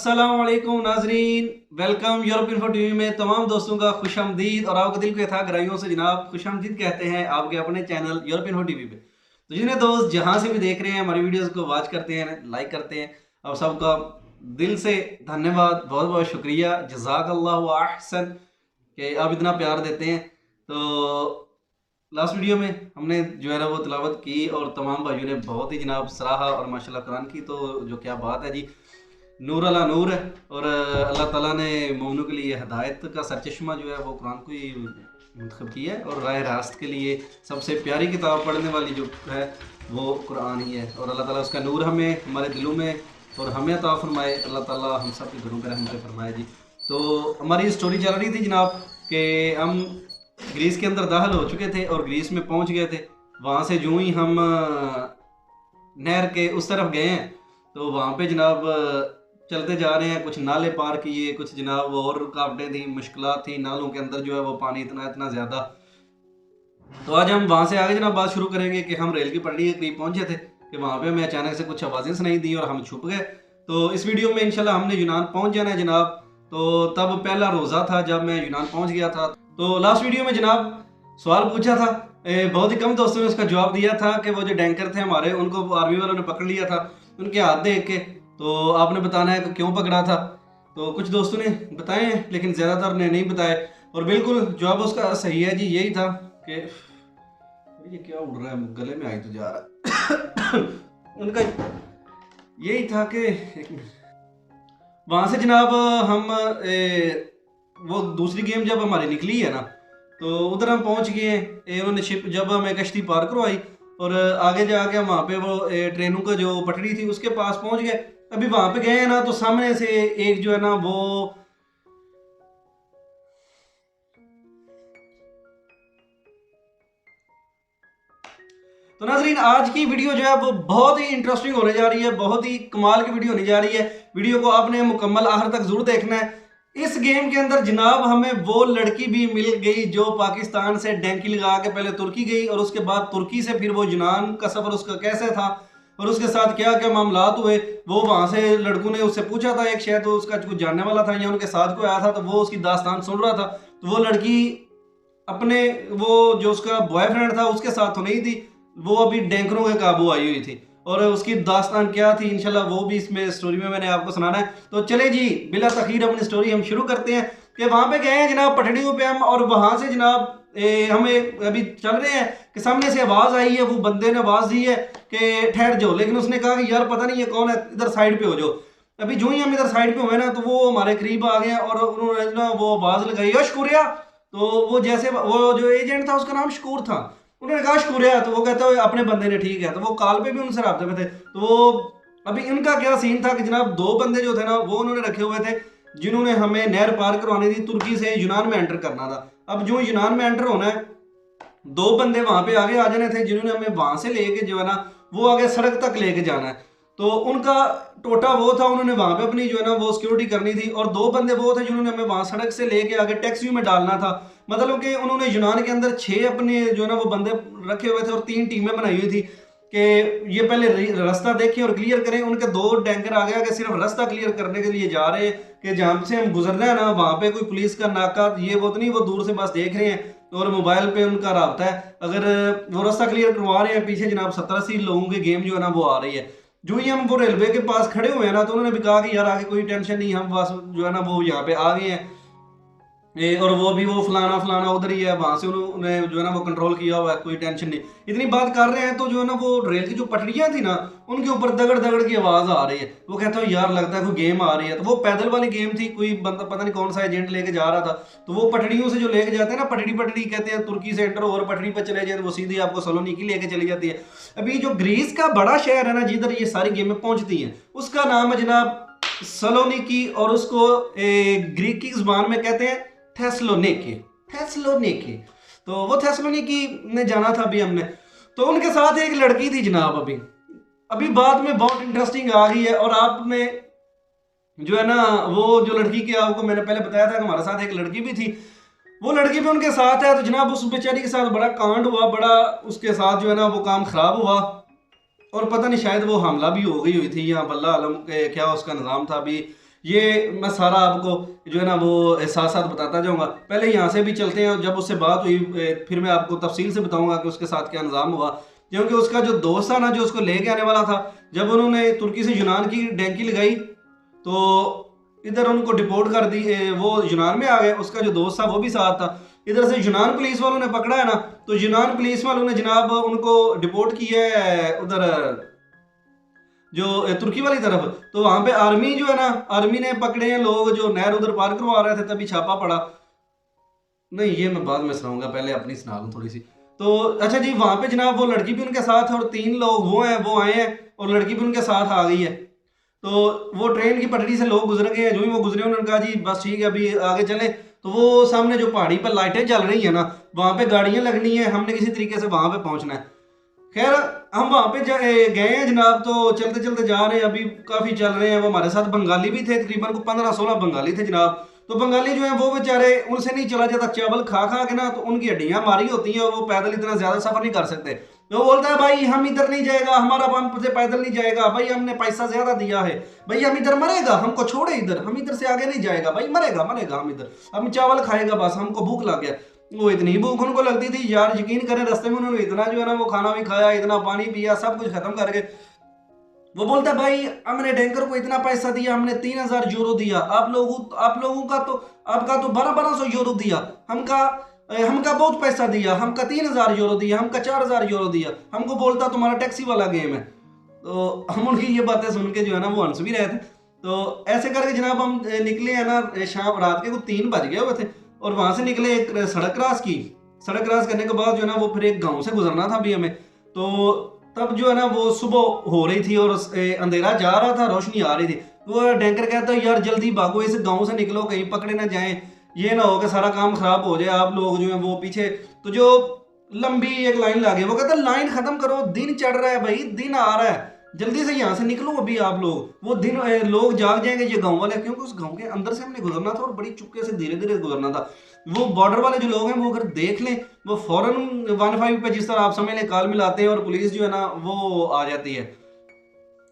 अस्सलाम वालेकुम नाजरीन, वेलकम यूरोप इन्फो टीवी में तमाम दोस्तों का खुशामदीद और आपके दिल के था गहराइयों से जनाब खुशामदीद कहते हैं आपके अपने चैनल यूरोप इन्फो टीवी पे। तो जिन्हें दोस्त जहां से भी देख रहे हैं हमारी वीडियोस को वॉच करते हैं, लाइक करते हैं, और सबका दिल से धन्यवाद, बहुत बहुत शुक्रिया, जज़ाकल्लाहु अहसन कि आप इतना प्यार देते हैं। तो लास्ट वीडियो में हमने जो है ना वो तिलावत की और तमाम भाइयों ने बहुत ही जनाब सराहा और माशाल्लाह कुरान की, तो जो क्या बात है जी, नूर अला नूर है। और अल्लाह ताला ने मोमिनों के लिए हदायत का सरचश्मा जो है वो कुरान को ही मुंतखब किया है, और राह रास्त के लिए सबसे प्यारी किताब पढ़ने वाली जो है वो कुरान ही है। और अल्लाह ताला उसका नूर हमें हमारे दिलों में और हमें अता फरमाए। अल्लाह ताला हम सब के घरों पर रहमत फरमाए जी। तो हमारी स्टोरी चल रही थी जनाब कि हम ग्रीस के अंदर दाखिल हो चुके थे और ग्रीस में पहुंच गए थे। वहाँ से यूं ही हम नहर के उस तरफ गए हैं, तो वहाँ पे जनाब चलते जा रहे हैं, कुछ नाले पार किए, कुछ जनाब और रुकावटें थी, मुश्किलात थी, नालों के अंदर जो है वो पानी इतना इतना ज़्यादा। तो आज हम वहाँ से आगे जनाब बात शुरू करेंगे कि हम रेल की पटरी के करीब पहुँचे थे कि वहाँ पे हमें अचानक से कुछ आवाज़ें सुनाई दी और हम छुप गए। तो इस वीडियो में इंशाल्लाह हमने यूनान पहुँच जाना है जनाब। तो तब पहला रोज़ा था जब मैं यूनान पहुँच गया था। तो लास्ट वीडियो में जनाब सवाल पूछा था, बहुत ही कम दोस्तों ने उसका जवाब दिया था कि वो जो डैंकर थे हमारे, उनको आर्मी वालों ने पकड़ लिया था उनके हाथ देख के। तो आपने बताना है कि क्यों पकड़ा था। तो कुछ दोस्तों ने बताए हैं लेकिन ज़्यादातर ने नहीं बताए, और बिल्कुल जवाब उसका सही है जी, यही था कि ये क्या उड़ रहा है, गले में आई तो जा रहा है उनका यही था कि वहाँ से जनाब हम वो दूसरी गेम जब हमारी निकली है ना, तो उधर हम पहुँच गए। उन्होंने शिप जब हमें कश्ती पार करवाई और आगे जाके हम वहाँ पे वो ट्रेनों का जो पटरी थी उसके पास पहुँच गए। अभी वहाँ पे गए हैं ना, तो सामने से एक जो है ना वो तो नाजरीन आज की वीडियो जो है वो बहुत ही इंटरेस्टिंग होने जा रही है, बहुत ही कमाल की वीडियो होने जा रही है। वीडियो को आपने मुकम्मल आखिर तक जरूर देखना है। इस गेम के अंदर जनाब हमें वो लड़की भी मिल गई जो पाकिस्तान से डैंकी लगा के पहले तुर्की गई और उसके बाद तुर्की से फिर वो यूनान का सफर उसका कैसे था और उसके साथ क्या क्या मामलात हुए, वो वहां से लड़कों ने उससे पूछा था। एक शायद तो उसका कुछ जानने वाला था या उनके साथ कोई आया था, तो वो उसकी दास्तान सुन रहा था। तो वो लड़की अपने वो जो उसका बॉयफ्रेंड था उसके साथ तो नहीं थी, वो अभी डैंकरों के काबू आई हुई थी, और उसकी दास्तान क्या थी इंशाल्लाह वो भी इसमें स्टोरी में मैंने आपको सुनाना है। तो चले जी बिला तखीर अपनी स्टोरी हम शुरू करते हैं कि वहां पे गए हैं जनाब पटड़ियों पे हम, और वहां से जनाब हमें अभी चल रहे हैं कि सामने से आवाज आई है, वो बंदे ने आवाज दी है कि ठहर जाओ, लेकिन उसने कहा कि यार पता नहीं ये कौन है, इधर साइड पे हो जाओ। अभी जो ही हम इधर साइड पे हुए ना, तो वो हमारे करीब आ गए और उन्होंने ना वो आवाज लगाई, शुक्रिया। तो वो जैसे वो जो एजेंट था उसका नाम शकूर था, उन्होंने कहा शुक्रिया, तो वो कहते हुए अपने बंदे ने ठीक है, तो वो कॉल पे भी उनसे राब्ते में थे। तो वो अभी इनका क्या सीन था कि जनाब दो बंदे जो थे ना वो उन्होंने रखे हुए थे जिन्होंने हमें नहर पार करवानी थी, तुर्की से यूनान में एंटर करना था। अब जो यूनान में एंटर होना है, दो बंदे वहां पे आगे आ जाने थे जिन्होंने हमें वहां से लेके जो है ना वो आगे सड़क तक लेके जाना है। तो उनका टोटा वो था, उन्होंने वहां पे अपनी जो है ना वो सिक्योरिटी करनी थी, और दो बंदे वो थे जिन्होंने हमें वहां सड़क से लेके आगे टैक्सी में डालना था। मतलब कि उन्होंने यूनान के अंदर 6 अपने जो है ना वो बंदे रखे हुए थे और 3 टीमें बनाई हुई थी कि ये पहले रास्ता देखें और क्लियर करें। उनके 2 टैंकर आगे आगे सिर्फ रास्ता क्लियर करने के लिए जा रहे हैं कि जहाँ से हम गुजर रहे हैं ना वहां पे कोई पुलिस का नाका ये वो तो नहीं, वो दूर से बस देख रहे हैं और मोबाइल पे उनका राब्ता है। अगर वो रास्ता क्लियर करवा रहे हैं, पीछे जनाब 70-80 लोगों की गेम जो है ना वो आ रही है। जो ही हम वो रेलवे के पास खड़े हुए हैं ना, तो उन्होंने भी कहा कि यार आगे कोई टेंशन नहीं, हम बस जो है ना वो यहाँ पे आ गए हैं, और वो भी वो फलाना फलाना उधर ही है, वहां से उन्होंने जो है ना वो कंट्रोल किया हुआ है, कोई टेंशन नहीं। इतनी बात कर रहे हैं तो जो है ना वो रेल की जो पटरियां थी ना उनके ऊपर दगड़ दगड़ की आवाज आ रही है। वो कहते हो यार लगता है कोई गेम आ रही है। तो वो पैदल वाली गेम थी, कोई बंदा पता नहीं कौन सा एजेंट लेके जा रहा था। तो वो पटड़ियों से जो लेके जाते हैं ना, पटड़ी पटड़ी कहते हैं, तुर्की से एंटर और पटड़ी पर चले जाए तो वो सीधी आपको सलोनिकी लेके चली जाती है। अभी जो ग्रीस का बड़ा शहर है ना जिधर ये सारी गेमें पहुंचती हैं, उसका नाम है जनाब सलोनिकी, और उसको ग्रीक की जुबान में कहते हैं थेसलोनिकी। थेसलोनिकी, तो वो थेसलोनिकी ने जाना था अभी हमने। तो उनके साथ एक लड़की थी जनाब। अभी अभी बात में बहुत इंटरेस्टिंग आ गई है, और आपने जो है ना वो जो लड़की के आपको मैंने पहले बताया था कि हमारे साथ एक लड़की भी थी, वो लड़की भी उनके साथ है। तो जनाब उस बेचारी के साथ बड़ा कांड हुआ, बड़ा उसके साथ जो है ना वो काम खराब हुआ, और पता नहीं शायद वो हमला भी हो गई हुई थी, या बल्ला आलम के क्या उसका निज़ाम था, अभी ये मैं सारा आपको जो है ना वो साथ साथ बताता जाऊंगा। पहले यहाँ से भी चलते हैं, जब उससे बात हुई फिर मैं आपको तफसील से बताऊंगा कि उसके साथ क्या निज़ाम हुआ। क्योंकि उसका जो दोस्त था ना, जो उसको लेके आने वाला था, जब उन्होंने तुर्की से यूनान की डैंकी लगाई तो इधर उनको डिपोर्ट कर दी, वो यूनान में आ गए। उसका जो दोस्त था वो भी साथ था। इधर से यूनान पुलिस वालों ने पकड़ा है ना, तो यूनान पुलिस वालों ने जनाब उनको डिपोर्ट किया है उधर जो तुर्की वाली तरफ। तो वहां पे आर्मी जो है ना, आर्मी ने पकड़े हैं लोग जो नहर उधर पार करवा रहे थे, तभी छापा पड़ा। नहीं, ये मैं बाद में सुनाऊंगा, पहले अपनी सुना लूं थोड़ी सी। तो अच्छा जी, वहां पे जनाब वो लड़की भी उनके साथ है और 3 लोग वो हैं, वो आए हैं और लड़की भी उनके साथ आ गई है। तो वो ट्रेन की पटरी से लोग गुजर गए हैं। जो ही वो गुजरे उन्होंने कहा जी बस ठीक है अभी आगे चले। तो वो सामने जो पहाड़ी पर लाइटें जल रही है ना, वहां पे गाड़ियां लगनी है, हमने किसी तरीके से वहां पे पहुंचना है। खैर हम वहां पे गए हैं जनाब। तो चलते चलते जा रहे हैं, अभी काफी चल रहे हैं। वो हमारे साथ बंगाली भी थे, तकरीबन को 15-16 बंगाली थे जनाब। तो बंगाली जो है वो बेचारे, उनसे नहीं चला जाता चावल खा खा के ना, तो उनकी हड्डियां मारी होती हैं और वो पैदल इतना ज्यादा सफर नहीं कर सकते। तो वो बोलता है भाई हम इधर नहीं जाएगा, हमारा पंप से पैदल नहीं जाएगा भाई, हमने पैसा ज्यादा दिया है भाई, हम इधर मरेगा, हमको छोड़े इधर, हम इधर से आगे नहीं जाएगा भाई, मरेगा मरेगा हम इधर, हम चावल खाएगा बस, हमको भूख लग गया। वो इतनी भूख उनको लगती थी यार, यकीन करें रास्ते में उन्होंने इतना जो है ना वो खाना भी खाया, इतना पानी पिया, सब कुछ खत्म करके वो बोलता है भाई हमने टैंकर को इतना पैसा दिया, हमने 3,000 यूरो दिया, आप लोगों का तो आपका तो 1200 यूरो दिया, हमका बहुत पैसा दिया, हमका 3,000 यूरो दिया, हमका 4,000 यूरो दिया। हमको बोलता तुम्हारा टैक्सी वाला गेम है। तो हम उनकी ये बातें सुन के जो है ना वो हंस भी रहे थे। तो ऐसे करके जनाब हम निकले हैं ना, शाम रात के को 3 बज गए हुए थे और वहां से निकले, एक सड़क क्रॉस की। सड़क क्रॉस करने के बाद जो है ना वो फिर एक गांव से गुजरना था अभी हमें। तो तब जो है ना वो सुबह हो रही थी और अंधेरा जा रहा था, रोशनी आ रही थी। तो वो टैंकर कहता है यार जल्दी भागो, इस गांव से निकलो, कहीं पकड़े ना जाएं, ये ना हो कि सारा काम खराब हो जाए, आप लोग जो है वो पीछे। तो जो लंबी एक लाइन लगे, वो कहता है लाइन खत्म करो, दिन चढ़ रहा है भाई, दिन आ रहा है, जल्दी से यहाँ से निकलो अभी आप लोग। वो दिन लोग जाग जाएंगे ये गांव वाले, क्योंकि उस गांव के अंदर से हमने गुजरना था और बड़ी चुपके से धीरे धीरे गुजरना था। वो बॉर्डर वाले जो लोग हैं वो अगर देख लें, वो फौरन 15 पे जिस तरह आप समझ लें कॉल मिलाते हैं और पुलिस जो है ना वो आ जाती है,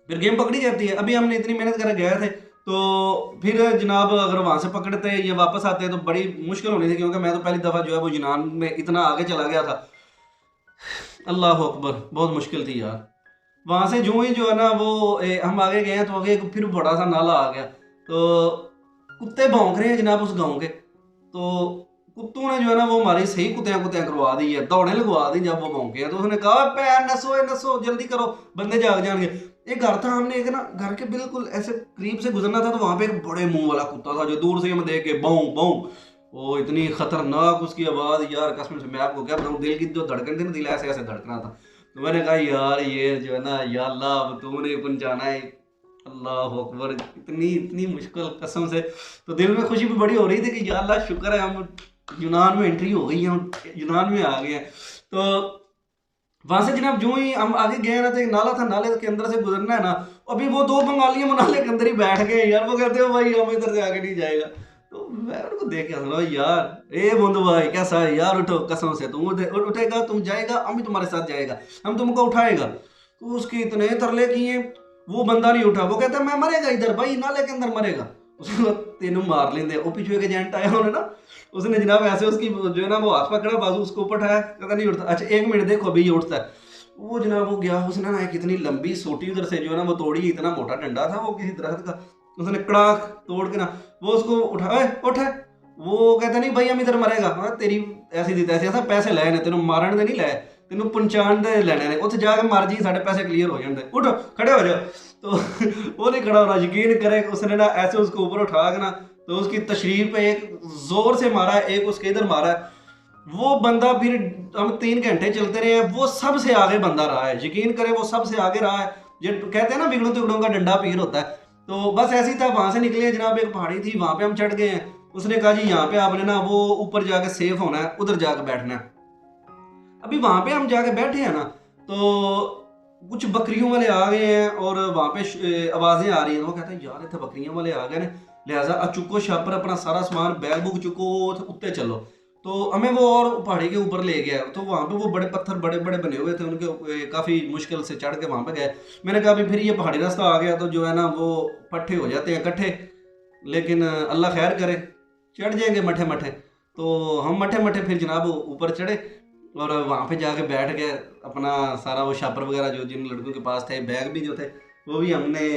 फिर गेम पकड़ी जाती है। अभी हमने इतनी मेहनत कर गए थे, तो फिर जनाब अगर वहां से पकड़ते ये वापस आते तो बड़ी मुश्किल होनी थी, क्योंकि मैं तो पहली दफा जो है वो यूनान में इतना आगे चला गया था। अल्लाह अकबर, बहुत मुश्किल थी यार। वहां से जो ही जो है ना वो हम आगे गए हैं, तो आगे फिर बड़ा सा नाला आ गया। तो कुत्ते भौंक रहे हैं जनाब उस गांव के। तो कुत्तों ने जो है ना वो हमारी सही कुत्तियां कुत्तियां करवा दी है, दौड़े लगवा दी जब वो भौंके हैं। तो उसने कहा पैर नसो नसो, जल्दी करो, बंदे जाग जाएंगे। एक घर था, हमने एक ना घर के बिल्कुल ऐसे करीब से गुजरना था, तो वहां पे एक बड़े मुंह वाला कुत्ता था जो दूर से हमें देख के बाऊ बाऊ, वो इतनी खतरनाक उसकी आवाज यार, कसम से मैं आपको क्या बताऊं, दिल की जो धड़कन थी ना, दिल ऐसे ऐसे धड़कना था। तो मैंने कहा यार ये जो है ना, या अल्लाह अब तूने पहुंचाना है, अल्लाह अकबर, इतनी इतनी मुश्किल कसम से। तो दिल में खुशी भी बड़ी हो रही थी कि या अल्लाह शुक्र है हम यूनान में एंट्री हो गई है, हम यूनान में आ गए हैं। तो वहां से जनाब जो ही हम आगे गए ना, तो एक नाला था, नाले के अंदर से गुजरना है ना। अभी वो 2 बंगाली वो नाले के अंदर ही बैठ गए यार, वो कहते हो भाई हम इधर से आगे नहीं जाएगा। तो मैं उनको देख के हंस यार, ए बंधु भाई कैसा है यार, उठो, कसम से तुम उठेगा, तुम जाएगा, हम भी तुम्हारे साथ जाएगा, हम तुमको उठाएगा। तो उसके इतने तरले किए, वो बंदा नहीं उठा। वो कहता है मैं मरेगा इधर भाई, नाले के अंदर मरेगा। उसको 3 मार लेंगे। वो पीछे एक एजेंट आया उन्हें ना, उसने जनाब ऐसे उसकी जो है ना वो हाथ पकड़ा, बाजू उसको ऊपर उठाया, कहता नहीं उठता। अच्छा 1 मिनट देखो अभी ये उठता है। वो जनाब वो गया, उसने ना एक इतनी लंबी सोटी उधर से जो है ना वो तोड़ी, इतना मोटा डंडा था वो किसी दरख्त का, उसने कड़ाक तोड़ के ना वो उसको उठाए उठे। वो कहता नहीं भाई हम इधर मरेगा। हाँ तेरी ऐसी दी तैसी, ऐसा पैसे लाए ने तेन मारन दे नहीं लाए, तेन पहुंचाण दे लेने ने, उत्थे जाके मर जी, साढ़े पैसे क्लियर हो जाते, उठो खड़े हो जाओ। तो वो नहीं खड़ा हो रहा, यकीन करे उसने ना ऐसे उसको ऊपर उठा के ना, तो उसकी तशरीफ पे एक जोर से मारा, एक उसके इधर मारा। वो बंदा फिर हम 3 घंटे चलते रहे, वो सबसे आगे बंदा रहा है, यकीन करे वो सबसे आगे रहा है। जो कहते हैं ना बिगड़ों तिगड़ों का डंडा पीर होता है। तो बस ऐसे ही था, वहां से निकले जनाब, एक पहाड़ी थी वहां पे हम चढ़ गए हैं। उसने कहा जी यहाँ पे आपने ना वो ऊपर जाके सेफ होना है, उधर जाके बैठना है। अभी वहां पे हम जाके बैठे हैं ना, तो कुछ बकरियों वाले आ गए हैं और वहां पे आवाजें आ रही हैं। वो कहता है यार इतने बकरियों वाले आ गए ना, लिहाजा चुको शापर अपना सारा सामान बैग बुक चुको, उत्ते चलो। तो हमें वो और पहाड़ी के ऊपर ले गया। तो वहां पे वो बड़े पत्थर बड़े बड़े बने हुए थे, उनके काफी मुश्किल से चढ़ के वहां पे गए। मैंने कहा अभी फिर ये पहाड़ी रास्ता आ गया तो जो है ना वो पट्टे हो जाते हैं इकट्ठे, लेकिन अल्लाह खैर करे, चढ़ जाएंगे मठे मठे। तो हम मठे मठे फिर जनाब ऊपर चढ़े और वहाँ पे जाके बैठ गए। अपना सारा वो शापर वगैरह जो जिन लड़कों के पास थे, बैग भी जो थे वो भी हमने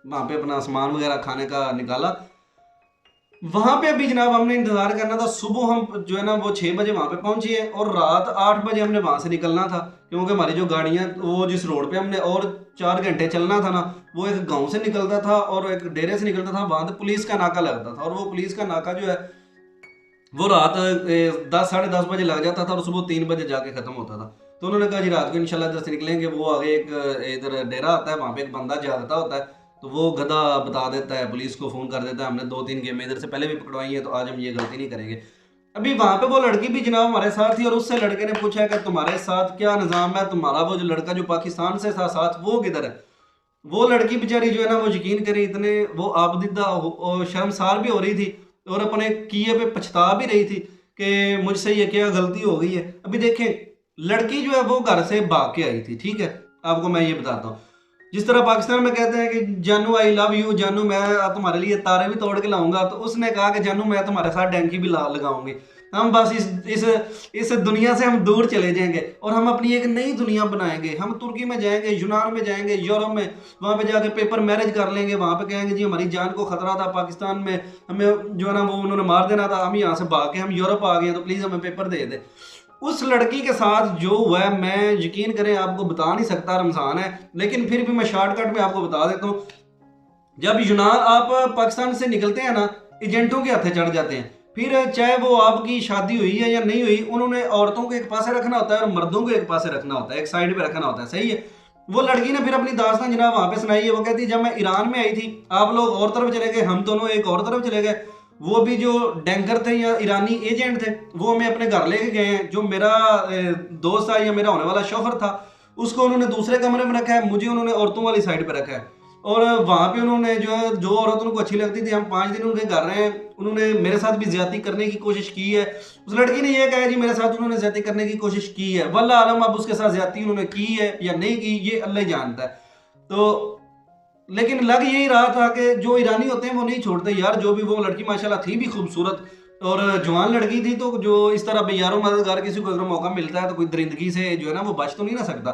वहाँ पे अपना सामान वगैरह खाने का निकाला। वहाँ पे अभी जनाब हमने इंतज़ार करना था। सुबह हम जो है ना वो 6 बजे वहाँ पे पहुँचे हैं और रात 8 बजे हमने वहाँ से निकलना था, क्योंकि हमारी जो गाड़ियाँ, वो जिस रोड पे हमने और 4 घंटे चलना था ना, वो एक गांव से निकलता था और एक डेरे से निकलता था। वहाँ पे पुलिस का नाका लगता था और वो पुलिस का नाका जो है वो रात 10 साढ़े 10 बजे लग जाता था और सुबह 3 बजे जाके ख़त्म होता था। तो उन्होंने कहा जी रात को इंशाल्लाह इधर से निकलेंगे। वो आगे एक इधर डेरा आता है, वहाँ पे एक बंदा जागता होता है, तो वो गधा बता देता है, पुलिस को फ़ोन कर देता है। हमने 2-3 गेमें इधर से पहले भी पकड़वाई हैं, तो आज हम ये गलती नहीं करेंगे। अभी वहाँ पे वो लड़की भी जनाब हमारे साथ थी और उससे लड़के ने पूछा कि तुम्हारे साथ क्या निज़ाम है, तुम्हारा वो जो लड़का जो पाकिस्तान से था साथ वो किधर है। वो लड़की बेचारी जो है ना वो यकीन करें इतने वो आबदिदा और शर्मसार भी हो रही थी और अपने किए पे पछता भी रही थी कि मुझसे ये क्या गलती हो गई है। अभी देखें, लड़की जो है वो घर से भाग के आई थी, ठीक है, आपको मैं ये बताता हूँ। जिस तरह पाकिस्तान में कहते हैं कि जानू आई लव यू, जानू मैं तुम्हारे लिए तारे भी तोड़ के लाऊंगा, तो उसने कहा कि जानू मैं तुम्हारे साथ डैंकी भी लगाऊंगी। हम बस इस दुनिया से हम दूर चले जाएंगे और हम अपनी एक नई दुनिया बनाएंगे। हम तुर्की में जाएंगे, यूनान में जाएंगे, यूरोप में, वहाँ पे जाके पेपर मैरिज कर लेंगे। वहाँ पे कहेंगे जी हमारी जान को खतरा था, पाकिस्तान में हमें जो है ना वो उन्होंने मार देना था, हम यहाँ से भाग के हम यूरोप आ गए हैं, तो प्लीज़ हमें पेपर दे दे। उस लड़की के साथ जो हुआ है, मैं यकीन करें आपको बता नहीं सकता, रमज़ान है लेकिन फिर भी मैं शॉर्टकट में आपको बता देता हूँ। जब यूनान आप पाकिस्तान से निकलते हैं ना, एजेंटों के हाथे चढ़ जाते हैं। फिर चाहे वो आपकी शादी हुई है या नहीं हुई, उन्होंने औरतों को एक पासे रखना होता है और मर्दों को एक पासे रखना होता है, एक साइड पे रखना होता है, सही है। वो लड़की ने फिर अपनी दास्तान जनाब वहाँ पे सुनाई है। वो कहती है जब मैं ईरान में आई थी आप लोग और तरफ चले गए, हम दोनों एक और तरफ चले गए। वो भी जो डैंकर थे या ईरानी एजेंट थे वो हमें अपने घर लेके गए हैं। जो मेरा दोस्त था या मेरा होने वाला शौहर था उसको उन्होंने दूसरे कमरे में रखा है, मुझे उन्होंने औरतों वाली साइड पे रखा है। और वहाँ पे उन्होंने जो औरत उनको अच्छी लगती थी, हम 5 दिन उनके घर रहे हैं, उन्होंने मेरे साथ भी ज्यादती करने की कोशिश की है। उस लड़की ने यह कहा जी मेरे साथ उन्होंने ज्यादती करने की कोशिश की है, वल्लाह आलम अब उसके साथ ज्यादती उन्होंने की है या नहीं की ये अल्लाह ही जानता है। तो लेकिन लग यही रहा था कि जो ईरानी होते हैं वो नहीं छोड़ते यार। जो भी वो लड़की माशाल्लाह थी भी खूबसूरत और जवान लड़की थी, तो जो इस तरह बेयारों मददगार किसी को अगर मौका मिलता है तो कोई दरिंदगी से जो है ना वो बच तो नहीं ना सकता।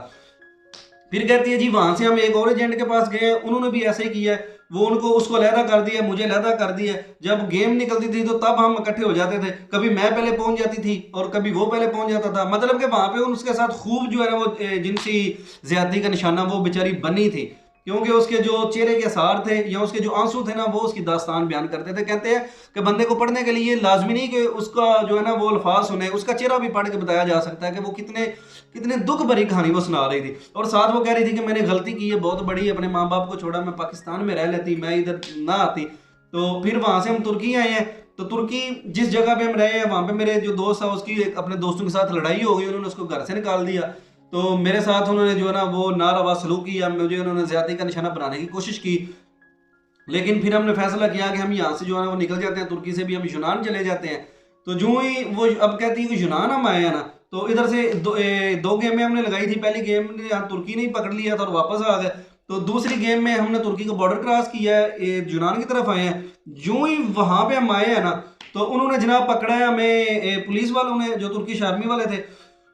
फिर कहती है जी वहां से हम एक और एजेंट के पास गए, उन्होंने भी ऐसे ही किया है। वो उनको उसको अलहदा कर दिया, मुझे अलहदा कर दिया। जब गेम निकलती थी तो तब हम इकट्ठे हो जाते थे, कभी मैं पहले पहुंच जाती थी और कभी वो पहले पहुंच जाता था। मतलब कि वहां पे उसके साथ खूब जो है ना वो जिनसी ज्यादती का निशाना वो बेचारी बनी थी, क्योंकि उसके जो चेहरे के आसार थे या उसके जो आंसू थे ना वो उसकी दास्तान बयान करते थे। कहते हैं कि बंदे को पढ़ने के लिए लाजमी नहीं कि उसका जो है ना वो अल्फाज सुने, उसका चेहरा भी पढ़ के बताया जा सकता है कि वो कितने कितने दुख भरी कहानी वो सुना रही थी। और साथ वो कह रही थी कि मैंने गलती की है बहुत बड़ी, अपने माँ बाप को छोड़ा, मैं पाकिस्तान में रह लेती, मैं इधर ना आती। तो फिर वहाँ से हम तुर्की आए हैं। तो तुर्की जिस जगह पे हम रहे हैं वहाँ पे मेरे जो दोस्त था उसकी अपने दोस्तों के साथ लड़ाई हो गई, उन्होंने उसको घर से निकाल दिया। तो मेरे साथ उन्होंने जो है ना वो नारवा सलूक किया, मुझे उन्होंने ज्यादती का निशाना बनाने की कोशिश की। लेकिन फिर हमने फैसला किया कि हम यहाँ से जो है ना वो निकल जाते हैं, तुर्की से भी हम यूनान चले जाते हैं। तो जो ही वो अब कहती है कि यूनान हम आए हैं ना, तो इधर से दो गेमें हमने लगाई थी। पहली गेम ने यहाँ तुर्की ने ही पकड़ लिया था और वापस आ गए। तो दूसरी गेम में हमने तुर्की का बॉर्डर क्रॉस किया है, यूनान की तरफ आए हैं। जो ही वहां पे हम आए हैं ना तो उन्होंने जनाब पकड़ा है हमें, पुलिस वालों ने जो तुर्किश आर्मी वाले थे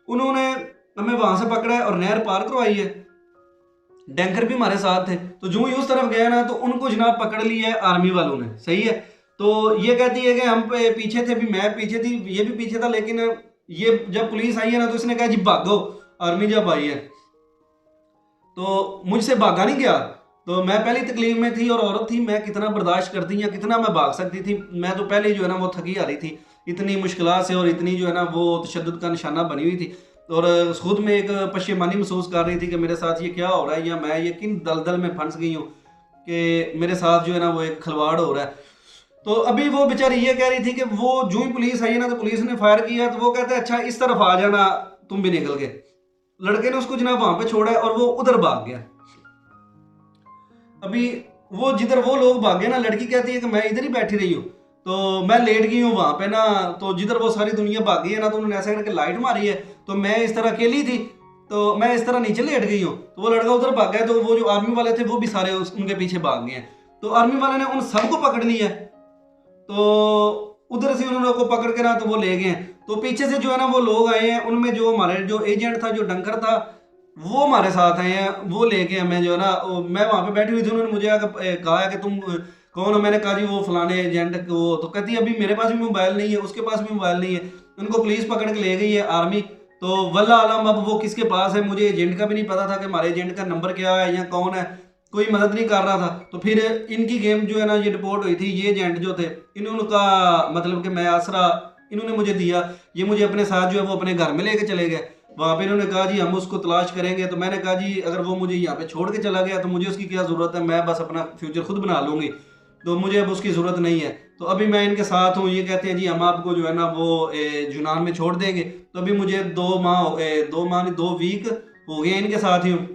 उन्होंने हमें वहां से पकड़ा है और नहर पार करवाई है। डैंकर भी हमारे साथ थे। तो जो ही उस तरफ गया ना तो उनको जनाब पकड़ लिया है आर्मी वालों ने, सही है। तो ये कहती है कि हम पीछे थे, भी मैं पीछे थी, ये भी पीछे था, लेकिन ये जब पुलिस आई है ना तो इसने कहा जी भागो। आर्मी जब आई है तो मुझसे भागा नहीं गया। तो मैं पहली तकलीफ में थी और औरत थी, मैं कितना बर्दाश्त करती या कितना मैं भाग सकती थी। मैं तो पहले जो है ना वो थकी आ रही थी इतनी मुश्किलात से और इतनी जो है ना वो तशद्दुद का निशाना बनी हुई थी। और खुद में एक पशेमानी महसूस कर रही थी कि मेरे साथ ये क्या हो रहा है, या मैं ये किन दलदल में फंस गई हूँ कि मेरे साथ जो है ना वो एक खिलवाड़ हो रहा है। तो अभी वो बेचारी ये कह रही थी कि वो जो ही पुलिस आई ना तो पुलिस ने फायर किया। तो वो कहते हैं अच्छा इस तरफ आ जाना, तुम भी निकल गए। लड़के ने उसको जनाब वहां पे छोड़ा और वो उधर भाग गया। अभी वो जिधर वो लोग भागे ना, लड़की कहती है कि मैं इधर ही बैठी रही हूँ, तो मैं लेट गई हूँ वहां पे ना। तो जिधर वो सारी दुनिया भागी है ना तो उन्होंने ऐसा करके लाइट मारी है, तो मैं इस तरह अकेली थी तो मैं इस तरह नीचे लेट गई हूँ। तो वो लड़का उधर भाग गया, तो वो जो आर्मी वाले थे वो भी सारे उनके पीछे भाग गए हैं। तो आर्मी वाले ने उन सबको पकड़ लिया। तो उधर से उन्होंने को पकड़ के ना तो वो ले गए। तो पीछे से जो है ना वो लोग आए हैं, उनमें जो हमारे जो एजेंट था, जो डंकर था, वो हमारे साथ आए हैं, वो लेके हमें जो है ना, मैं वहां पे बैठी हुई थी, उन्होंने मुझे आकर कहा है कि तुम कौन हो। मैंने कहा जी वो फलाने एजेंट को। तो कहती है अभी मेरे पास भी मोबाइल नहीं है, उसके पास भी मोबाइल नहीं है। उनको पुलिस पकड़ के ले गई है आर्मी। तो वल्ला आलम अब वो किसके पास है, मुझे एजेंट का भी नहीं पता था कि हमारे एजेंट का नंबर क्या है या कौन है, कोई मदद नहीं कर रहा था। तो फिर इनकी गेम जो है ना ये रिपोर्ट हुई थी, ये एजेंट जो थे इन्होंने का मतलब कि मैं आसरा इन्होंने मुझे दिया, ये मुझे अपने साथ जो है वो अपने घर में लेके चले गए। वहाँ पे इन्होंने कहा जी हम उसको तलाश करेंगे। तो मैंने कहा जी अगर वो मुझे यहाँ पे छोड़ के चला गया तो मुझे उसकी क्या ज़रूरत है, मैं बस अपना फ्यूचर खुद बना लूँगी, तो मुझे अब उसकी ज़रूरत नहीं है। तो अभी मैं इनके साथ हूँ, ये कहते हैं जी हम आपको जो है ना वो यूनान में छोड़ देंगे। तो अभी मुझे 2 माह नहीं 2 वीक हो गए इनके साथ ही हूँ।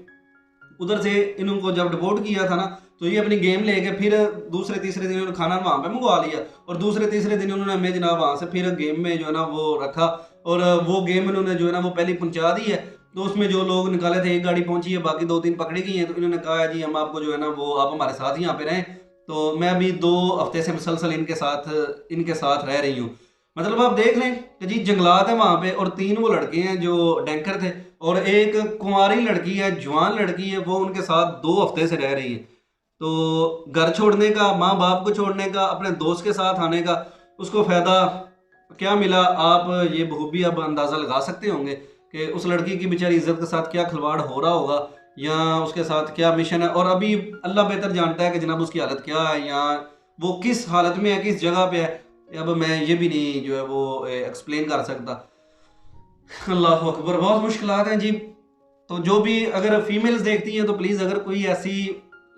उधर से इनको जब डिपोर्ट किया था ना, तो ये अपनी गेम लेके फिर दूसरे तीसरे दिन उन्होंने खाना वहाँ पे मंगवा लिया, और दूसरे तीसरे दिन उन्होंने हमें जनाब वहाँ से फिर गेम में जो है ना वो रखा, और वो गेम इन्होंने जो है ना वो पहले पहुँचा दी है। तो उसमें जो लोग निकाले थे, एक गाड़ी पहुंची है, बाकी 2-3 पकड़ी गई हैं। तो इन्होंने कहा है जी हम आपको जो है ना वो आप हमारे साथ ही यहाँ पे रहें। तो मैं अभी 2 हफ्ते से मुसलसल इनके साथ रह रही हूँ। मतलब आप देख लें कि जी जंगलात है वहाँ पे, और 3 वो लड़के हैं जो डैंकर थे, और एक कुंवारी लड़की है, जवान लड़की है, वो उनके साथ 2 हफ्ते से रह रही है। तो घर छोड़ने का, माँ बाप को छोड़ने का, अपने दोस्त के साथ आने का, उसको फ़ायदा क्या मिला, आप ये बखूबी अब अंदाज़ा लगा सकते होंगे कि उस लड़की की बेचारी इज्जत के साथ क्या खिलवाड़ हो रहा होगा, या उसके साथ क्या मिशन है। और अभी अल्लाह बेहतर जानता है कि जनाब उसकी हालत क्या है, या वो किस हालत में है, किस जगह पे है। अब मैं ये भी नहीं जो है वो एक्सप्लेन कर सकता। अल्लाह अकबर, बहुत मुश्किलात हैं जी। तो जो भी अगर फीमेल्स देखती हैं तो प्लीज़, अगर कोई ऐसी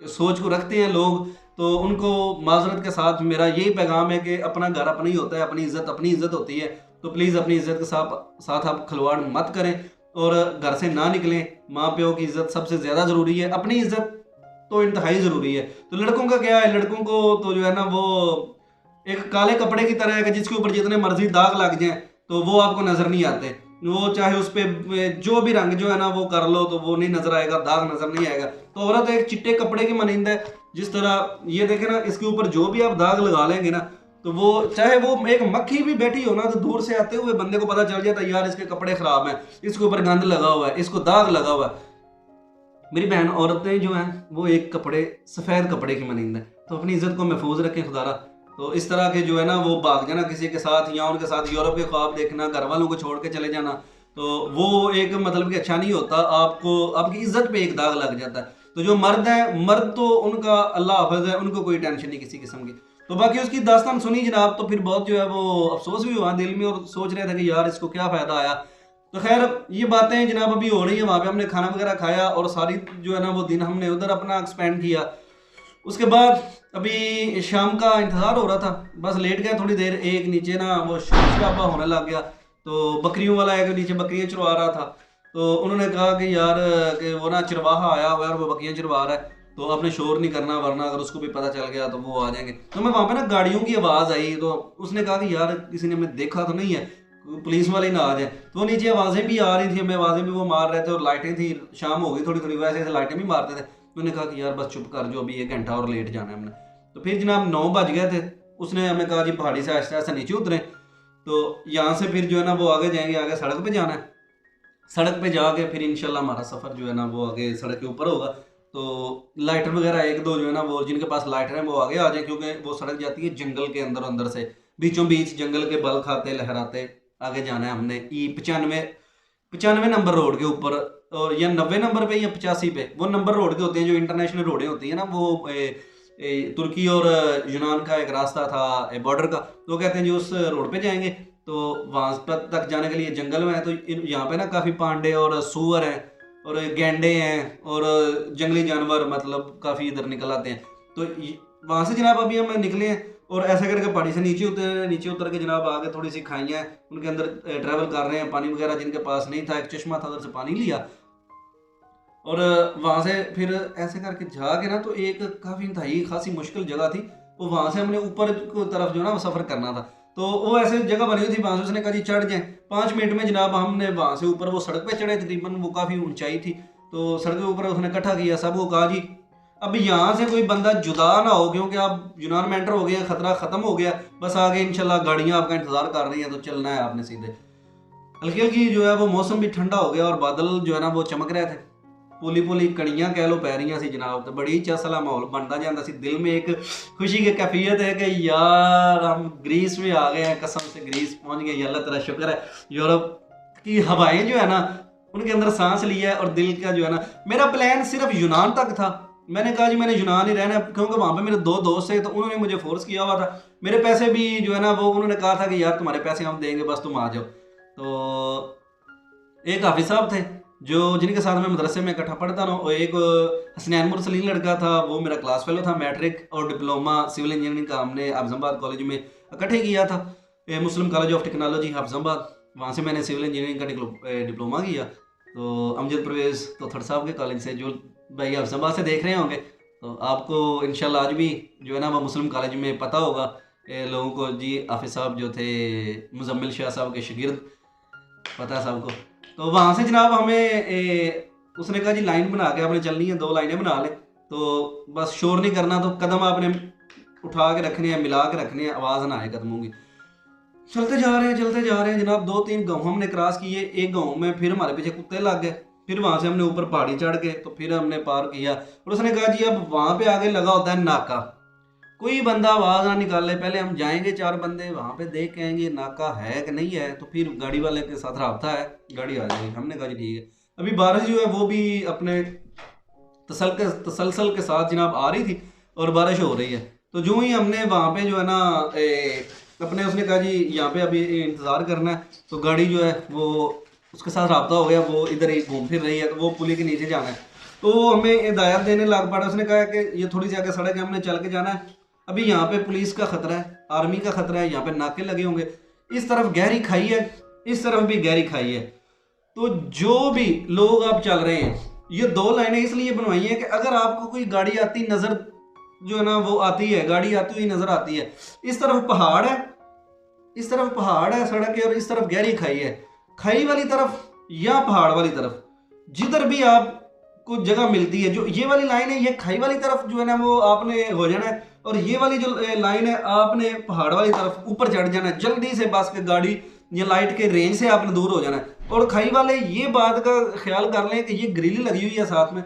सोच को रखते हैं लोग, तो उनको माजरत के साथ मेरा यही पैगाम है कि अपना घर अपना ही होता है, अपनी इज्जत होती है। तो प्लीज़ अपनी इज्जत के साथ आप खिलवाड़ मत करें, और घर से ना निकलें। माँ प्यो की इज्जत सबसे ज़्यादा ज़रूरी है, अपनी इज्जत तो इंतहाई ज़रूरी है। तो लड़कों का क्या है, लड़कों को तो जो है ना वो एक काले कपड़े की तरह है कि जिसके ऊपर जितने मर्जी दाग लग जाएं तो वो आपको नज़र नहीं आते। वो चाहे उस पर जो भी रंग जो है ना वो कर लो तो वो नहीं नजर आएगा, दाग नजर नहीं आएगा। तो औरत एक चिट्टे कपड़े की मानिंद है। जिस तरह ये देखे ना, इसके ऊपर जो भी आप दाग लगा लेंगे ना, तो वो चाहे वो एक मक्खी भी बैठी हो ना, तो दूर से आते हुए बंदे को पता चल जाता है यार इसके कपड़े खराब हैं, इसके ऊपर गंद लगा हुआ है, इसको दाग लगा हुआ है। मेरी बहन औरतें जो हैं वो एक सफ़ेद कपड़े की मानिंद है। तो अपनी इज्जत को महफूज रखें खुदारा। तो इस तरह के जो है ना वो भाग जाना किसी के साथ, या उनके साथ यूरोप के ख्वाब देखना, घर वालों को छोड़ के चले जाना, तो वो एक मतलब कि अच्छा नहीं होता। आपको आपकी इज्जत पे एक दाग लग जाता है। तो जो मर्द है, मर्द तो उनका अल्लाह हाफ़िज़ है, उनको कोई टेंशन नहीं किसी किस्म की। तो बाकी उसकी दास्तान सुनी जनाब, तो फिर बहुत जो है वो अफसोस भी हुआ दिल में, और सोच रहे थे कि यार इसको क्या फ़ायदा आया। तो खैर ये बातें जनाब अभी हो रही है। वहाँ पे हमने खाना वगैरह खाया, और सारी जो है ना वो दिन हमने उधर अपना एक्सपेंड किया। उसके बाद अभी शाम का इंतज़ार हो रहा था, बस लेट गया थोड़ी देर। एक नीचे ना वो शोर शराबा होने लग गया, तो बकरियों वाला एक नीचे बकरियाँ चरवा रहा था। तो उन्होंने कहा कि यार कि वो ना चरवाहा आया हुआ है और वो बकरियाँ चरवा रहा है, तो आपने शोर नहीं करना, वरना अगर उसको भी पता चल गया तो वो आ जाएंगे। तो मैं वहाँ पे ना गाड़ियों की आवाज़ आई, तो उसने कहा कि यार किसी ने हमें देखा तो नहीं है, पुलिस वाले ना आ जाए। तो वो नीचे आवाज़ें भी आ रही थी, हमें आवाज़ें भी वो मार रहे थे, और लाइटें थी, शाम हो गई थोड़ी थोड़ी, वैसे ऐसे लाइटें भी मारते थे। उन्होंने कहा कि यार बस चुप कर, जो अभी 1 घंटा और लेट जाना है हमने। तो फिर जनाब 9 बज गए थे। उसने हमें कहा जी पहाड़ी से आहिस्ता आहिस्ता नीचे उतरें, तो यहाँ से फिर जो है ना वो आगे जाएंगे, आगे सड़क पे जाना है। सड़क पे जाके फिर इंशाल्लाह हमारा सफ़र जो है ना वो आगे सड़क के ऊपर होगा। तो लाइटर वगैरह 1-2 जो है ना वो जिनके पास लाइटर है वो आगे आ जाए, क्योंकि वो सड़क जाती है जंगल के अंदर अंदर से, बीचों बीच जंगल के बल खाते लहराते आगे जाना है हमने। ई 95 नंबर रोड के ऊपर, और या 90 नंबर पे या 85 पे, वो नंबर रोड के होते हैं जो इंटरनेशनल रोडें होती हैं ना, वो तुर्की और यूनान का एक रास्ता था बॉर्डर का। तो कहते हैं जी उस रोड पे जाएंगे। तो वहाँ पर तक जाने के लिए जंगल में है। तो यहाँ पे ना काफ़ी पांडे और सूअर हैं, और गैंडे हैं, और जंगली जानवर मतलब काफ़ी इधर निकल आते हैं। तो वहाँ से जनाब अभी हम निकले हैं, और ऐसे करके पहाड़ी से नीचे उतर के जनाब आगे थोड़ी सी खाइयाँ उनके अंदर ट्रैवल कर रहे हैं। पानी वगैरह जिनके पास नहीं था, एक चश्मा था, उधर से पानी लिया, और वहाँ से फिर ऐसे करके जाके ना तो एक काफ़ी इंतहाई खासी मुश्किल जगह थी। तो वहाँ से हमने ऊपर की तरफ जो है ना सफ़र करना था। तो वो ऐसे जगह बनी हुई थी, वहाँ से उसने कहा जी चढ़ जाएँ। 5 मिनट में जनाब हमने वहाँ से ऊपर वो सड़क पे चढ़े, तकरीबन वो काफ़ी ऊंचाई थी। तो सड़क के ऊपर उसने इकट्ठा किया, सबको कहा जी अब यहाँ से कोई बंदा जुदा ना हो, क्योंकि आप यूनान में एंटर हो गए, खतरा खत्म हो गया, बस आगे इंशाल्लाह गाड़ियाँ आपका इंतजार कर रही हैं, तो चलना है आपने सीधे। हल्की हल्की जो है वो मौसम भी ठंडा हो गया और बादल जो है ना वो चमक रहे थे, पुली पुली कड़ियां कह लो पै रही सी जनाब। तो बड़ी चसला माहौल बनता जाता सी, दिल में एक खुशी की कैफियत है कि यार हम ग्रीस में आ गए हैं, कसम से ग्रीस पहुंच गए, अल्लाह तेरा शुक्र है। यूरोप की हवाएं जो है ना उनके अंदर सांस लिया है, और दिल का जो है ना, मेरा प्लान सिर्फ यूनान तक था। मैंने कहा जी मैंने यूनान ही रहना है, क्योंकि वहाँ पे मेरे 2 दोस्त थे, तो उन्होंने मुझे फोर्स किया हुआ था। मेरे पैसे भी जो है ना वो उन्होंने कहा था कि यार तुम्हारे पैसे हम देंगे, बस तुम आ जाओ। तो एक हाफिज साहब थे जो जिनके साथ मैं मदरसे में इकट्ठा पढ़ता था, और एक हसनैन मुरसलीन लड़का था, वो मेरा क्लास फेलो था। मैट्रिक और डिप्लोमा सिविल इंजीनियरिंग का हमने हाफिजाबाद कॉलेज में इकट्ठे किया था, मुस्लिम कॉलेज ऑफ टेक्नोलॉजी हाफिजाबाद, वहाँ से मैंने सिविल इंजीनियरिंग का डिप्लोमा किया। तो अमजद परवेज़ तो थर साहब के कॉलेज से, जो भाई हाफिजाबाद से देख रहे होंगे, तो आपको इंशाल्लाह आज भी जो है ना वो मुस्लिम कॉलेज में पता होगा लोगों को जी, हाफिज साहब जो थे मुजम्मिल शाह साहब के शागिर्द, पता है सबको। तो वहाँ से जनाब हमें उसने कहा जी लाइन बना के आपने चलनी है, 2 लाइनें बना लें, तो बस शोर नहीं करना, तो कदम आपने उठा के रखने हैं, मिला के रखने हैं, आवाज़ ना आए कदमों की। चलते जा रहे हैं जनाब, 2-3 गाँव हमने क्रॉस किए। एक गाँव में फिर हमारे पीछे कुत्ते लग गए, फिर वहाँ से हमने ऊपर पहाड़ी चढ़ गए, तो फिर हमने पार किया। और उसने कहा जी अब वहाँ पे आगे लगा होता है नाका, कोई बंदा आवाज़ ना निकाले, पहले हम जाएंगे 4 बंदे वहाँ पे देख के आएंगे नाका है कि नहीं है, तो फिर गाड़ी वाले के साथ रब्ता है, गाड़ी आ जाएगी। हमने कहा जी ठीक है। अभी बारिश जो है वो भी अपने तसलसल के साथ जनाब आ रही थी, और बारिश हो रही है। तो जो ही हमने वहाँ पे जो है ना अपने, उसने कहा जी यहाँ पे अभी इंतज़ार करना है, तो गाड़ी जो है वो उसके साथ रब्ता हो गया, वो इधर ही घूम फिर रही है, तो वो पुली के नीचे जाना है। तो हमें हिदायत देने लग पड़ा, उसने कहा कि ये थोड़ी सी आगे सड़क है, हमने चल के जाना है, अभी यहाँ पे पुलिस का खतरा है, आर्मी का खतरा है, यहाँ पे नाके लगे होंगे, इस तरफ गहरी खाई है, इस तरफ भी गहरी खाई है। तो जो भी लोग आप चल रहे हैं, ये 2 लाइनें इसलिए बनवाई हैं कि अगर आपको कोई गाड़ी आती नजर जो है ना वो आती है, गाड़ी आती हुई नजर आती है, इस तरफ पहाड़ है, इस तरफ पहाड़ है सड़क है, और इस तरफ गहरी खाई है, खाई वाली तरफ या पहाड़ वाली तरफ जिधर भी आपको जगह मिलती है, जो ये वाली लाइन है ये खाई वाली तरफ जो है ना वो आपने हो जाना है, और ये वाली जो लाइन है आपने पहाड़ वाली तरफ ऊपर चढ़ जाना है जल्दी से, बस के गाड़ी ये लाइट के रेंज से आपने दूर हो जाना है। और खाई वाले ये बात का ख्याल कर लें कि ये ग्रिल लगी हुई है साथ में,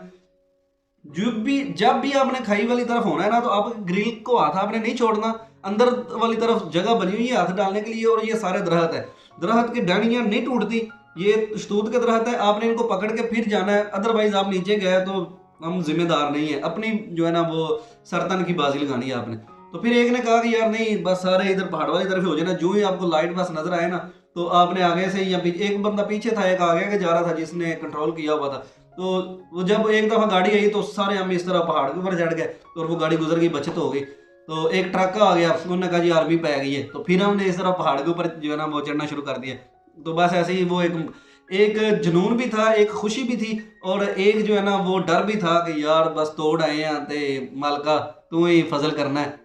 जब भी आपने खाई वाली तरफ होना है ना, तो आप ग्रिल को हाथ आपने नहीं छोड़ना, अंदर वाली तरफ जगह बनी हुई है हाथ डालने के लिए, और ये सारे दरख्त है, दरख्त की डालियां नहीं टूटती, ये शतूत के दरख्त है, आपने इनको पकड़ के फिर जाना है, अदरवाइज आप नीचे गए तो हम जिम्मेदार नहीं है, अपनी जो है ना वो सरतन की बाजी लगानी है आपने। तो फिर एक ने कहा कि यार नहीं, बस सारे इधर पहाड़ वाली तरफ हो जाना, जो ही आपको लाइट बस नजर आए ना, तो आपने आगे से, या एक बंदा पीछे था, एक आगे के जा रहा था जिसने कंट्रोल किया हुआ था, तो वो जब एक दफा गाड़ी आई तो सारे हम इस तरह पहाड़ के ऊपर चढ़ गए, और वो गाड़ी गुजर गई, बचत हो गई। तो एक ट्रक आ गया, उन्होंने कहा जी आर्मी पै गई है, तो फिर हमने इस तरह पहाड़ के ऊपर जो है ना वो चढ़ना शुरू कर दिया। तो बस ऐसे ही वो एक जुनून भी था, एक खुशी भी थी, और एक जो है ना वो डर भी था कि यार बस तोड़ आए हैं, ते मालका तू ही फजल करना है।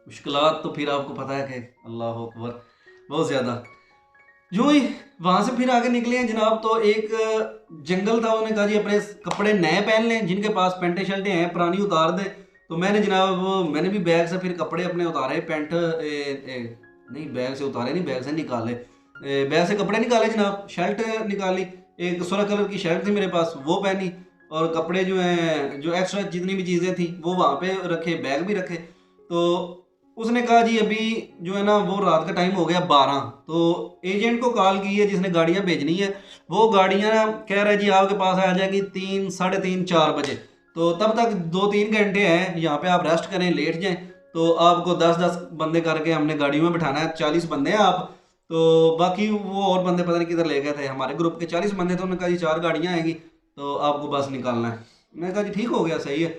मुश्किलात तो फिर आपको पता है कि अल्लाह अकबर बहुत ज़्यादा। जो ही वहाँ से फिर आगे निकले हैं जनाब, तो एक जंगल था, उन्होंने कहा जी अपने कपड़े नए पहन लें, जिनके पास पैंटें शर्टें हैं पुरानी उतार दें। तो मैंने जनाब मैंने भी बैग से फिर कपड़े अपने उतारे, पैंट नहीं बैग से उतारे नहीं, बैग से निकाले, बैग से कपड़े निकाले जनाब, शर्ट निकाली, एक सुर्ख कलर की शर्ट थी मेरे पास, वो पहनी, और कपड़े जो हैं जो एक्स्ट्रा जितनी भी चीज़ें थी वो वहाँ पे रखे, बैग भी रखे। तो उसने कहा जी अभी जो है ना वो रात का टाइम हो गया 12, तो एजेंट को कॉल की है जिसने गाड़ियाँ भेजनी है, वो गाड़ियाँ कह रहा है जी आपके पास आ जाएगी 3, साढ़े 3, 4 बजे, तो तब तक 2-3 घंटे हैं, यहाँ पे आप रेस्ट करें, लेट जाएं, तो आपको 10-10 बंदे करके हमने गाड़ियों में बिठाना है, 40 बंदे हैं आप, तो बाकी वो और बंदे पता नहीं किधर ले गए थे, हमारे ग्रुप के 40 बंदे, तो उन्होंने कहा जी 4 गाड़ियाँ आएंगी, तो आपको बस निकालना है। मैंने कहा जी ठीक हो गया, सही है।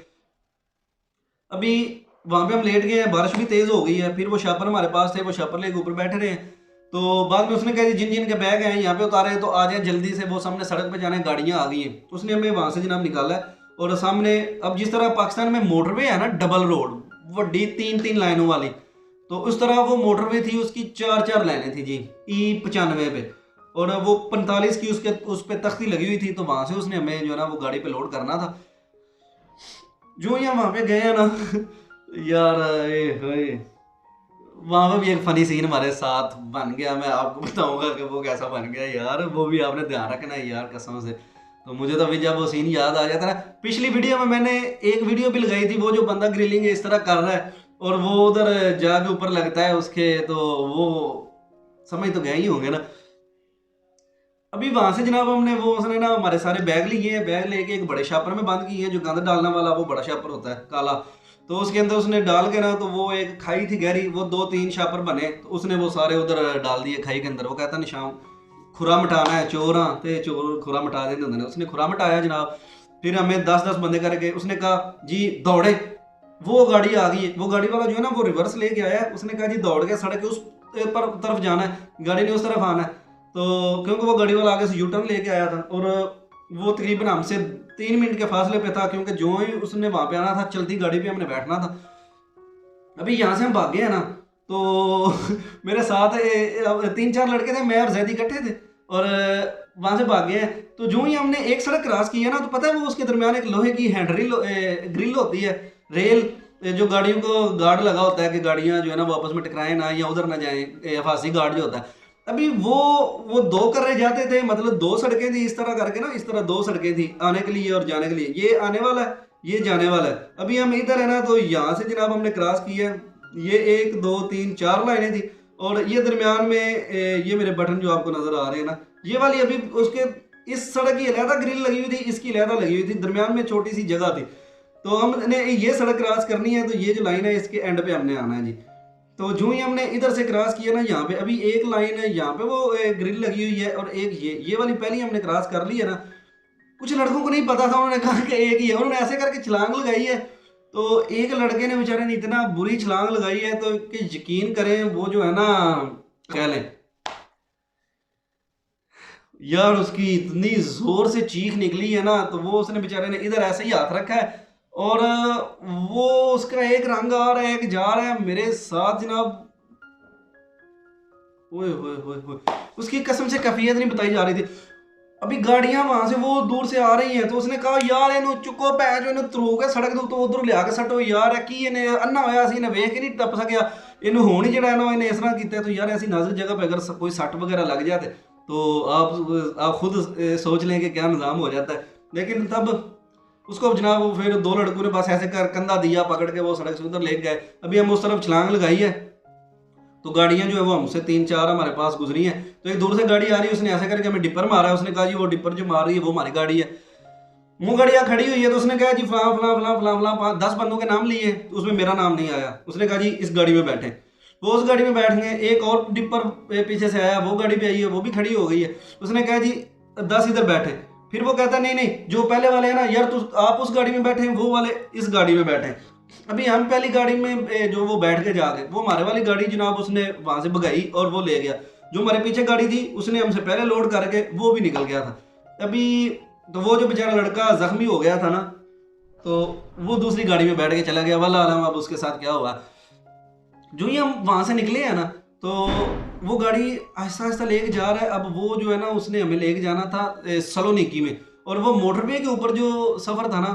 अभी वहाँ पे हम लेट गए हैं, बारिश भी तेज़ हो गई है, फिर वो शापर हमारे पास थे, वो शापर लेके ऊपर बैठे रहे हैं। तो बाद में उसने कहा जिन जिन के बैग हैं यहाँ पे उतारे, तो आ जाए जल्दी से, वो सामने सड़क पे जाने, गाड़ियाँ आ गई हैं। उसने हमें वहाँ से जनाब निकाला है, और सामने अब जिस तरह पाकिस्तान में मोटरवे है ना, डबल रोड, वड्डी 3-3 लाइनों वाली, तो उस तरह वो मोटरवे थी, उसकी 4-4 लाइनें थी जी, E95 पे, और वो 45 की उस पर तख्ती लगी हुई थी, तो वहाँ से उसने हमें जो है ना वो गाड़ी पे लोड करना था। जो ही हम वहाँ पे गए हैं ना यार वहाँ पे भी एक फनी सीन हमारे साथ बन गया, मैं आपको बताऊंगा कि वो कैसा बन गया यार, वो भी आपने ध्यान रखना है यार कसम से। तो मुझे तो अभी जब वो सीन याद आ जाता है ना, पिछली वीडियो में मैंने एक वीडियो भी लगाई थी, वो जो बंदा ग्रिलिंग इस तरह कर रहा है और वो उधर जाके ऊपर लगता है उसके, तो वो समझ तो गए ही होंगे ना। अभी वहां से जनाब हमने वो उसने ना हमारे सारे बैग लिए हैं, बैग लेके एक बड़े शापर में बंद किए हैं, जो गंद डालने वाला वो बड़ा शापर होता है काला, तो उसके अंदर उसने डाल के ना, तो वो एक खाई थी गहरी, वो 2-3 शापर बने, तो उसने वो सारे उधर डाल दिए खाई के अंदर। वो कहता निशान खुरा मिटाना है, चोर हाँ ते चोर खुरा मिटा देते होंगे, उसने खुरा मिटाया जनाब। फिर हमें 10-10 बंदे करके उसने कहा जी दौड़े, वो गाड़ी आ गई है, वो गाड़ी वाला जो है ना वो रिवर्स लेके आया है, उसने कहा जी दौड़ के सड़क के उस पर तरफ जाना है, गाड़ी ने उस तरफ आना है। तो क्योंकि वो गाड़ी वाला आगे से यूटर्न लेके आया था और वो तकरीबन हमसे 3 मिनट के फासले पे था, क्योंकि जो ही उसने वहां पे आना था चलती गाड़ी पे हमने बैठना था। अभी यहाँ से हम भागे हैं ना, तो मेरे साथ 3-4 लड़के थे, मैं और जैदी इकट्ठे थे और वहां से भागे हैं। तो जो ही हमने एक सड़क क्रॉस की है ना, तो पता है वो उसके दरमियान एक लोहे की हैंडरिल ग्रिल होती है, रेल, जो गाड़ियों को गार्ड लगा होता है कि गाड़ियां जो है ना वो आपस में टकराए ना या उधर ना जाए, फांसी गार्ड जो होता है। अभी वो 2 कर रहे जाते थे, मतलब 2 सड़कें थी इस तरह करके ना, इस तरह 2 सड़कें थी आने के लिए और जाने के लिए, ये आने वाला है ये जाने वाला है। अभी हम इधर है ना, तो यहाँ से जनाब हमने क्रॉस किया, ये 1-2-3-4 लाइनें थी और ये दरमियान में ये मेरे बटन जो आपको नजर आ रहे हैं ना, ये वाली अभी उसके इस सड़क की अलहदा ग्रिल लगी हुई थी, इसकी अलहदा लगी हुई थी, दरमियान में छोटी सी जगह थी। तो हमने ये सड़क क्रॉस करनी है, तो ये जो लाइन है इसके एंड पे हमने आना है जी। तो जो ही हमने इधर से क्रॉस किया ना, यहाँ पे अभी एक लाइन है, यहाँ पे वो ग्रिल लगी हुई है और एक ये वाली पहली हमने क्रॉस कर ली है ना। कुछ लड़कों को नहीं पता था, उन्होंने कहा कि एक ही है, उन्होंने ऐसे करके छलांग लगाई है। तो एक लड़के ने बेचारे ने इतना बुरी छलांग लगाई है, तो कि यकीन करें वो जो है ना, कह लें यार उसकी इतनी जोर से चीख निकली है ना, तो वो उसने बेचारे ने इधर ऐसे ही हाथ रखा है और वो उसका एक रंग आ रहा है एक जा रहा है मेरे साथ जनाब। ओए होए होए होए, उसकी कसम से कैफियत नहीं बताई जा रही थी। अभी गाड़ियां वहां से वो दूर से आ रही हैं, तो उसने कहा यार इन्हों चुको पै जो इन्हों तरू के सड़क तो उधर लिया के सटो यार, की इन्हें अन्ना होया सी, इन्हें वेख के नहीं टप सकिया, इन्हों होण ही जड़ा ना इन्हें इस तरह किया। तो यार ऐसी नाजुक जगह पे अगर कोई सट वगैरह लग जाए तो आप खुद सोच लें कि क्या निज़ाम हो जाता है। लेकिन तब उसको जनाब फिर 2 लड़कों ने बस ऐसे कर कंधा दिया पकड़ के, वो सड़क से उधर ले गए। अभी हम उस तरफ छलांग लगाई है, तो गाड़ियां जो है वो हमसे 3-4 हमारे पास गुजरी हैं। तो एक दूर से गाड़ी आ रही है, उसने ऐसे करके हमें डिपर मारा है, उसने कहा जी वो डिपर जो मार रही है वो हमारी गाड़ी है। वो गाड़ियाँ खड़ी हुई है, तो उसने कहा जी फलां फलां फलां फलां फलां 10 बंदों के नाम लिए, तो उसमें मेरा नाम नहीं आया। उसने कहा जी इस गाड़ी में बैठे, वो उस गाड़ी में बैठ गए। एक और डिपर पीछे से आया, वो गाड़ी पे आई है, वो भी खड़ी हो गई है। उसने कहा जी 10 इधर बैठे। फिर वो कहता नहीं नहीं जो पहले वाले हैं ना यार, तो आप उस गाड़ी में बैठे, वो वाले इस गाड़ी में बैठे। अभी हम पहली गाड़ी में जो वो बैठ के जा गए, वो हमारे वाली गाड़ी जनाब उसने वहां से भगाई और वो ले गया। जो हमारे पीछे गाड़ी थी उसने हमसे पहले लोड करके वो भी निकल गया था। अभी तो वो जो बेचारा लड़का जख्मी हो गया था ना, तो वो दूसरी गाड़ी में बैठ के चला गया, वाला आलम अब उसके साथ क्या हुआ। जो ही हम वहां से निकले हैं ना, तो वो गाड़ी आहिस्ता आहिस्ता लेके जा रहा है। अब वो जो है ना उसने हमें लेके जाना था सलोनिकी में, और वो मोटरवे के ऊपर जो सफ़र था ना,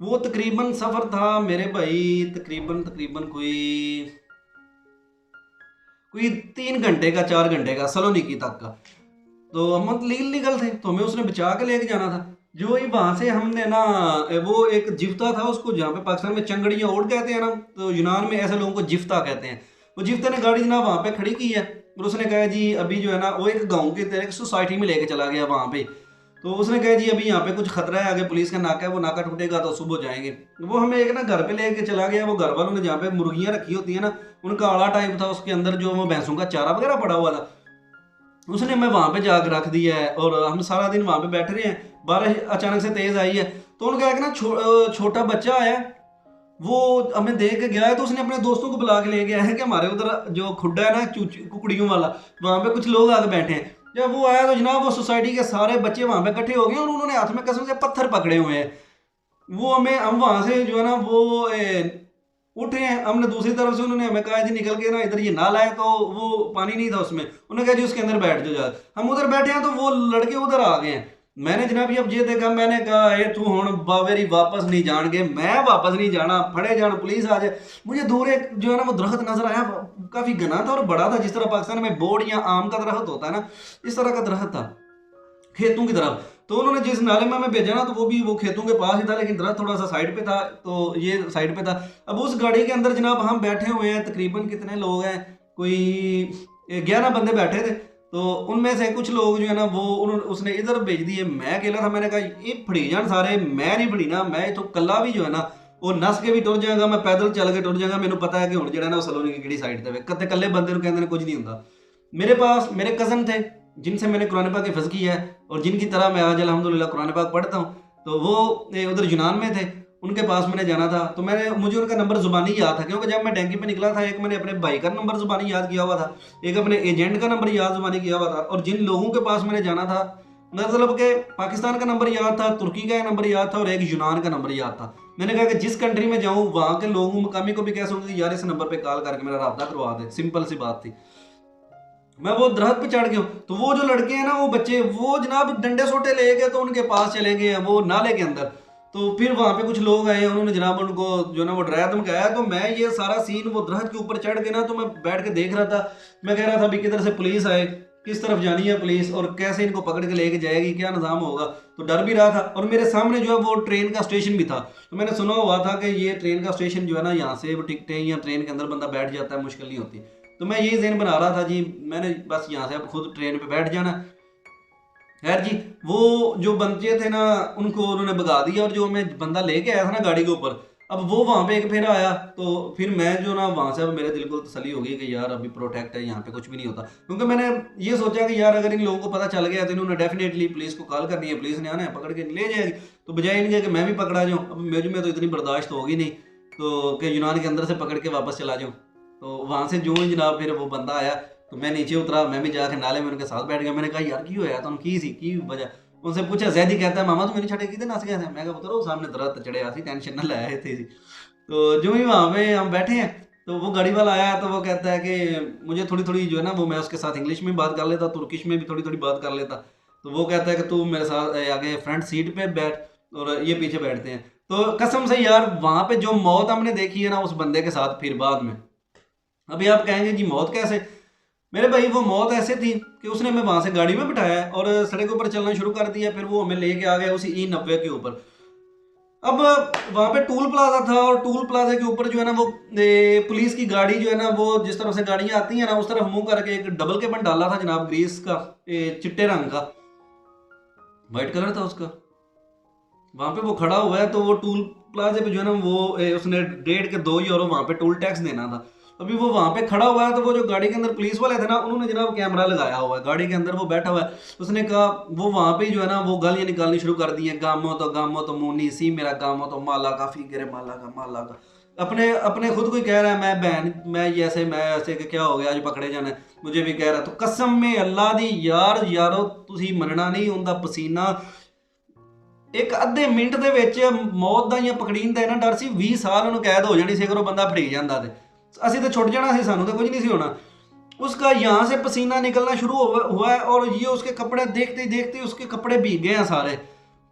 वो तकरीबन सफ़र था मेरे भाई तकरीबन तकरीबन कोई कोई 3 घंटे का 4 घंटे का सलोनिकी तक का। तो हम लीगल थे, तो हमें उसने बचा के लेके जाना था। जो ही वहां से हमने ना वो एक जिफ्ता था, उसको जहाँ पे पाकिस्तान में चंगड़ियाँ ओट कहते हैं ना, तो यूनान में ऐसे लोगों को जिफ्ता कहते हैं। वो जिफ्ता ने गाड़ी जनाब वहाँ पे खड़ी की है और उसने कहा जी अभी जो है ना, वो एक गाँव के एक सोसाइटी में लेके चला गया वहाँ पे। तो उसने कहा जी अभी यहाँ पे कुछ खतरा है, आगे पुलिस का नाका है, वो नाका टूटेगा तो सुबह जाएंगे। वो हमें एक ना घर पे लेके चला गया। वो घर वालों ने जहाँ पे मुर्गियाँ रखी होती है ना, उनका आड़ा टाइप था, उसके अंदर जो वो भैंसों का चारा वगैरह पड़ा हुआ था, उसने हमें वहां पे जाकर रख दिया है। और हम सारा दिन वहां पे बैठे रहे हैं। बारिश अचानक से तेज आई है, तो उनका एक ना छोटा बच्चा आया, वो हमें देख के गया है, तो उसने अपने दोस्तों को बुला के ले गया है कि हमारे उधर जो खुड्डा है ना कुकड़ियों वाला, वहां पे कुछ लोग आके बैठे हैं। जब वो आया तो जनाब वो सोसाइटी के सारे बच्चे वहां पे इकट्ठे हो गए और उन्होंने हाथ में कसम से पत्थर पकड़े हुए हैं। वो हमें हम वहां से जो है ना वो उठे हैं, हमने दूसरी तरफ से, उन्होंने हमें कहा जी निकल के ना इधर ये नाला है, तो वो पानी नहीं था उसमें, उन्होंने कहा जी उसके अंदर बैठ जाओ। हम उधर बैठे हैं तो वो लड़के उधर आ गए हैं। मैंने जनाब अब ये देखा, मैंने कहा ये तू हुण बावेरी वापस नहीं जाएंगे, मैं वापस नहीं जाना, फड़े जान पुलिस आ जाए। मुझे दूर एक जो है ना वो दरख्त नजर आया, काफी घना था और बड़ा था, जिस तरह पाकिस्तान में बोर्ड या आम का दरख्त होता है ना, इस तरह का दरख्त था खेतों की तरफ। तो उन्होंने जिस नाले में हमें भेजा ना, तो वो भी वो खेतों के पास ही था, लेकिन दरख्त थोड़ा सा साइड पे था, तो ये साइड पे था। अब उस गाड़ी के अंदर जनाब हम बैठे हुए हैं, तकरीबन कितने लोग हैं, कोई 11 बंदे बैठे थे। तो उनमें से कुछ लोग जो है ना वो उसने इधर भेज दिए, मैं अकेला था। मैंने कहा ये फड़ी जान सारे, मैं नहीं फड़ी ना, मैं तो कला भी जो है ना वो नस के भी टुर जाएगा, मैं पैदल चल के टुर जाएगा। मैंने पता है कि हुण जिहड़ा ना सलोनी की किहड़ी साइड ते कते कल्ले बंदे नूं कहंदे ने कुछ नहीं होंदा। मेरे पास मेरे कज़न थे जिनसे मैंने कुरान पाक हिफ्ज़ किया है, और जिनकी तरह मैं आज अल्हम्दुलिल्लाह कुरान पाक पढ़ता हूँ। तो वो उधर यूनान में थे, उनके पास मैंने जाना था। तो मुझे उनका नंबर ज़ुबानी याद था, क्योंकि जब मैं टैंकी पे निकला था, एक मैंने अपने भाई का नंबर ज़ुबानी याद किया हुआ था, एक अपने एजेंट का नंबर याद ज़ुबानी किया हुआ था, और जिन लोगों के पास मैंने जाना था, मतलब कि पाकिस्तान का नंबर याद था, तुर्की का नंबर याद था, और एक यूनान का नंबर याद था। मैंने कहा कि जिस कंट्री में जाऊँ वहाँ के लोगों मकामी को भी कह सकूँगा कि यार इस नंबर पर कॉल करके मेरा रब्ता करवा दे, सिंपल सी बात थी। मैं वो दरख्त पे चढ़ गया, तो वो जो लड़के हैं ना, वो बच्चे, वो जनाब डंडे सोटे ले गए, तो उनके पास चले गए हैं वो नाले के अंदर। तो फिर वहाँ पे कुछ लोग आए, उन्होंने जनाब उनको जो ना वो डराया धमकाया। तो मैं ये सारा सीन वो दरख्त के ऊपर चढ़ के ना, तो मैं बैठ के देख रहा था। मैं कह रहा था अभी किधर से पुलिस आए, किस तरफ जानी है पुलिस, और कैसे इनको पकड़ के लेके जाएगी, क्या निज़ाम होगा। तो डर भी रहा था, और मेरे सामने जो है वो ट्रेन का स्टेशन भी था। तो मैंने सुना हुआ था कि ये ट्रेन का स्टेशन जो है ना, यहाँ से वो टिकटें या ट्रेन के अंदर बंदा बैठ जाता है, मुश्किल नहीं होती। तो मैं यही ज़हन बना रहा था जी, मैंने बस यहाँ से अब खुद ट्रेन पे बैठ जाना। खैर जी, वो जो बंदे थे ना, उनको उन्होंने भगा दिया, और जो मैं बंदा लेके आया था ना गाड़ी के ऊपर, अब वो वहाँ पे एक फेरा आया। तो फिर मैं जो ना वहाँ से, अब मेरे दिल को तसल्ली हो गई कि यार अभी प्रोटेक्ट है, यहाँ पे कुछ भी नहीं होता। क्योंकि मैंने ये सोचा कि यार अगर इन लोगों को पता चल गया तो इन्होंने डेफिनेटली पुलिस को कॉल करनी है, पुलिस ने आना है, पकड़ के ले जाएगी। तो बजाय इनके कि मैं भी पकड़ा जाऊँ, अब मुझ में तो इतनी बर्दाश्त होगी नहीं, तो कि यूनान के अंदर से पकड़ के वापस चला जाऊँ। तो वहाँ से जो ही जनाब फिर वो बंदा आया, तो मैं नीचे उतरा, मैं भी जाके नाले में उनके साथ बैठ गया। मैंने कहा यार की होया तुम, की वजह। उनसे पूछा, जैदी कहता है मामा तू मेरी छड़े किते नस गया था। मैं कहा पुत्र वो सामने दरख्त चढ़े सी, टेंशन ना लाया थे। तो जो ही वहाँ पे हम बैठे हैं, तो वो गाड़ी वाला आया, तो वो कहता है कि मुझे थोड़ी थोड़ी जो है ना वो, मैं उसके साथ इंग्लिश में बात कर लेता, तुर्किश में भी थोड़ी थोड़ी बात कर लेता। तो वो कहता है कि तू मेरे साथ आगे फ्रंट सीट पे बैठ, और ये पीछे बैठते हैं। तो कसम से यार वहाँ पे जो मौत हमने देखी है ना उस बंदे के साथ, फिर बाद में, अभी आप कहेंगे जी मौत कैसे। मेरे भाई वो मौत ऐसे थी कि उसने हमें वहां से गाड़ी में बिठाया और सड़क के ऊपर चलना शुरू कर दिया। फिर वो हमें लेके आ गया उसी E90 के ऊपर। अब वहां पे टूल प्लाजा था, और टूल प्लाजा के ऊपर जो है ना वो पुलिस की गाड़ी जो है ना, वो जिस तरफ से गाड़ियां आती हैं ना उस तरफ मुंह करके एक डबल केबन डाला था जनाब, ग्रीस का, चिट्टे रंग का, वाइट कलर था उसका। वहां पे वो खड़ा हुआ है, तो वो टूल प्लाजे पे जो है ना वो उसने 1.5 के 2 यूरो वहां पे टोल टैक्स देना था। अभी वो वहां पे खड़ा हुआ है, तो वो जो गाड़ी के अंदर पुलिस वाले थे ना, उन्होंने जनाब कैमरा लगाया हुआ है गाड़ी के अंदर, वो बैठा हुआ है। उसने कहा, वो वहां पे जो है ना वो गालियां निकालनी शुरू कर दी है, गामो तो मुनी सी मेरा, गामो तो माला का फिगर, माला का अपने अपने खुद को ही कह रहा है, मैं बहन, मैं ऐसे कि क्या हो गया आज पकड़े जाना है, मुझे भी कह रहा। तो कसम में अल्लाह दी यार यारो तुसी मनना नहीं ਹੁੰਦਾ पसीना एक अद्धे मिनट ਦੇ ਵਿੱਚ ਮੌਤ ਦਾ ਜਾਂ ਪਕੜੀਨ ਦਾ ਇਹਨਾਂ ਡਰ ਸੀ। 20 ਸਾਲ ਉਹਨੂੰ ਕੈਦ ਹੋ ਜਾਣੀ ਸੀ ਅਗਰ ਉਹ ਬੰਦਾ ਫੜੀ ਜਾਂਦਾ ਤੇ ਅਸੀਂ तो छुट जाना सी, सानू तो कुछ नहीं सी होना। उसका यहाँ से पसीना निकलना शुरू हुआ है, और ये उसके कपड़े देखते ही देखते उसके कपड़े भीग गए हैं सारे।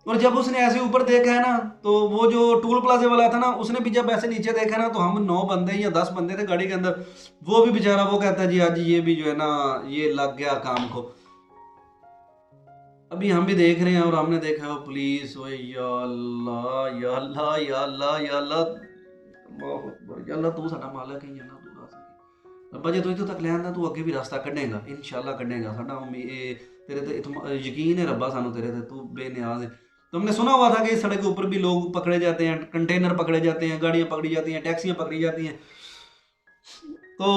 और जब उसने ऐसे ऊपर देखा है ना, तो वो जो टूल प्लाजे वाला था ना, उसने भी जब ऐसे नीचे देखा ना, तो हम 9 बंदे या 10 बंदे थे गाड़ी के अंदर। वो भी बेचारा वो कहता है जी आज ये भी जो है ना ये लग गया काम को। अभी हम भी देख रहे हैं, और हमने देखा है पुलिस, ओ या अल्लाह या अल्लाह या अल्लाह या अल्लाह, अल्लाहु अकबर या अल्लाह, तू साडा मालक है या ना, तू दस रब्बा जे तू इत्थों तक ले आंदा, तू अगे भी रास्ता कड्ढेगा इंशाअल्लाह, कड्ढेगा। साडा तेरे ते यकीन है रब्बा, सानू तेरे ते, तू बेनियाज है। तो हमने सुना हुआ था कि इस सड़क के ऊपर भी लोग पकड़े जाते हैं, कंटेनर पकड़े जाते हैं, गाड़ियाँ पकड़ी जाती हैं, टैक्सियाँ पकड़ी जाती हैं। तो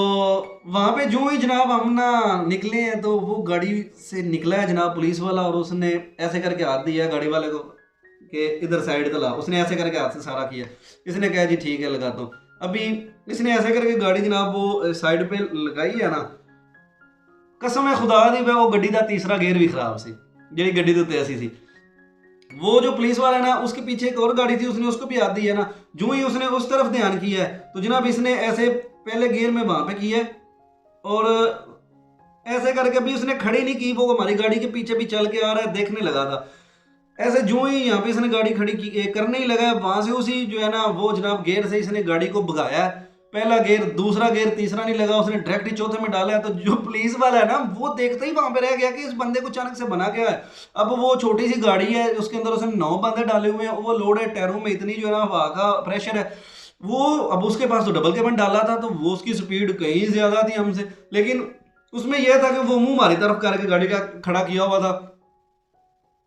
वहाँ पे जो ही जनाब हम ना निकले हैं, तो वो गाड़ी से निकला है जनाब पुलिस वाला, और उसने ऐसे करके हाथ दिया गाड़ी वाले को कि इधर साइड तला। उसने ऐसे करके हाथ से सारा किया। इसने कहा जी ठीक है लगाता हूँ। अभी इसने ऐसे करके गाड़ी जनाब वो साइड पे लगाई है ना, कसम है खुदा दी वो गड्डी का तीसरा गेयर भी खराब सी, जी गड्डी तो ऐसी सी। वो जो पुलिस वाला है ना, उसके पीछे एक और गाड़ी थी, उसने उसको भी हाथ दिया ना। जो ही उसने उस तरफ ध्यान किया है, तो जनाब इसने ऐसे पहले गियर में वहां पे किया है, और ऐसे करके भी उसने खड़ी नहीं की, वो हमारी गाड़ी के पीछे भी चल के आ रहा है, देखने लगा था। ऐसे जो ही यहाँ पे इसने गाड़ी खड़ी की करने ही लगा, वहां से उसी जो है ना वो जनाब गियर से इसने गाड़ी को भगाया। पहला गियर, दूसरा गियर, तीसरा नहीं लगा, उसने डायरेक्ट ही चौथे में डाला। तो जो पुलिस वाला है ना वो देखते ही वहां पे रह गया कि इस बंदे को अचानक से बना क्या है। अब वो छोटी सी गाड़ी है, उसके अंदर उसने 9 बंदे डाले हुए हैं, वो लोड है, टायरों में इतनी जो है ना हवा का प्रेशर है वो। अब उसके पास तो डबल केबन डाला था, तो वो उसकी स्पीड कहीं ज्यादा थी हमसे, लेकिन उसमें यह था कि वो मुंह हमारी तरफ करके गाड़ी का खड़ा किया हुआ था।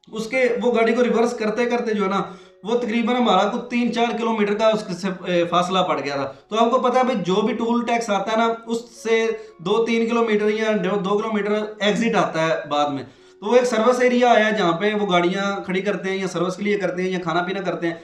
उसके वो गाड़ी को रिवर्स करते करते जो है ना वो तकरीबन हमारा कुछ 3-4 किलोमीटर का उससे फासला पड़ गया था। तो आपको पता है भाई जो भी टोल टैक्स आता है ना उससे 2-3 किलोमीटर या 2 किलोमीटर एग्जिट आता है बाद में। तो वो एक सर्विस एरिया आया है जहाँ पे वो गाड़ियाँ खड़ी करते हैं या सर्विस के लिए करते हैं या खाना पीना करते हैं।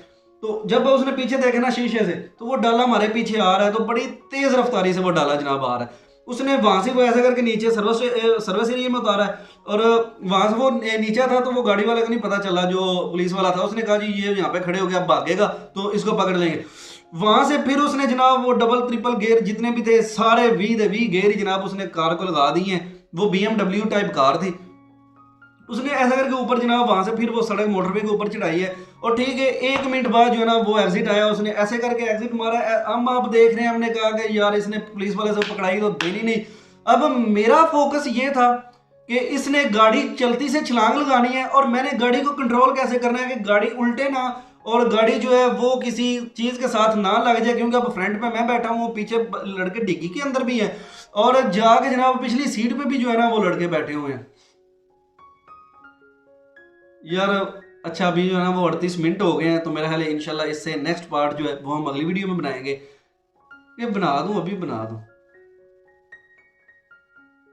तो जब उसने पीछे देखे ना शीशे से, तो वो डाला हमारे पीछे आ रहा है, तो बड़ी तेज रफ्तारी से वो डाला जनाब आ रहा है। उसने वहां से वो ऐसा करके नीचे सर्विस एरिया में उतारा है, और वहां से वो नीचे था, तो वो गाड़ी वाले को नहीं पता चला, जो पुलिस वाला था उसने कहा जी ये यहाँ पे खड़े हो गया, अब भागेगा तो इसको पकड़ लेंगे। वहां से फिर उसने जनाब वो डबल ट्रिपल गेयर जितने भी थे सारे वी गेयर ही जनाब उसने कार को लगा दिए हैं। वो BMW टाइप कार थी। उसने ऐसा करके ऊपर जनाब वहां से फिर वो सड़क मोटरवे के ऊपर चढ़ाई है, और ठीक है 1 मिनट बाद जो है ना वो एग्जिट आया, उसने ऐसे करके एग्जिट मारा। हम आप देख रहे हैं, हमने कहा कि यार इसने पुलिस वाले से पकड़ाई तो देनी नहीं। अब मेरा फोकस ये था कि इसने गाड़ी चलती से छलांग लगानी है, और मैंने गाड़ी को कंट्रोल कैसे करना है कि गाड़ी उल्टे ना, और गाड़ी जो है वो किसी चीज के साथ ना लग जाए, क्योंकि अब फ्रंट पे मैं बैठा हूँ, पीछे लड़के डिग्गी के अंदर भी हैं, और जाके जनाब पिछली सीट पे भी जो है ना वो लड़के बैठे हुए हैं यार। अच्छा अभी जो है ना वो 38 मिनट हो गए हैं, तो मेरा ख्याल है इंशाल्लाह इससे नेक्स्ट पार्ट जो है वो हम अगली वीडियो में बनाएंगे। ये बना दूं, अभी बना दूं,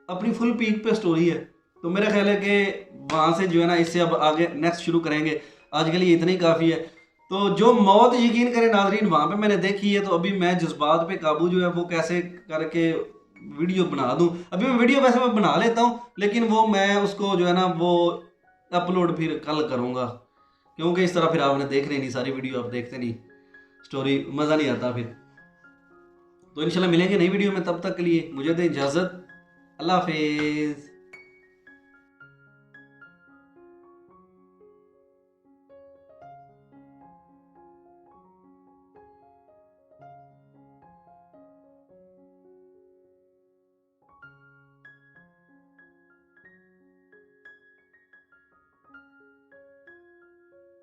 अपनी फुल पीक पे स्टोरी है। तो मेरा ख्याल है कि वहां से जो है ना इससे अब आगे नेक्स्ट शुरू करेंगे। आज के लिए इतना ही काफ़ी है। तो जो मौत यकीन करें नाजरीन वहां पे मैंने देखी है, तो अभी मैं जज्बात पे काबू जो है वो कैसे करके वीडियो बना दूं। अभी मैं वीडियो वैसे मैं बना लेता हूं, लेकिन वो मैं उसको जो है ना वो अपलोड फिर कल करूंगा, क्योंकि इस तरह फिर आपने देख रही नहीं सारी वीडियो, आप देखते नहीं स्टोरी, मज़ा नहीं आता फिर। तो इंशाल्लाह मिलेंगे नई वीडियो में, तब तक के लिए मुझे दें इजाज़त। अल्लाह हाफिज़।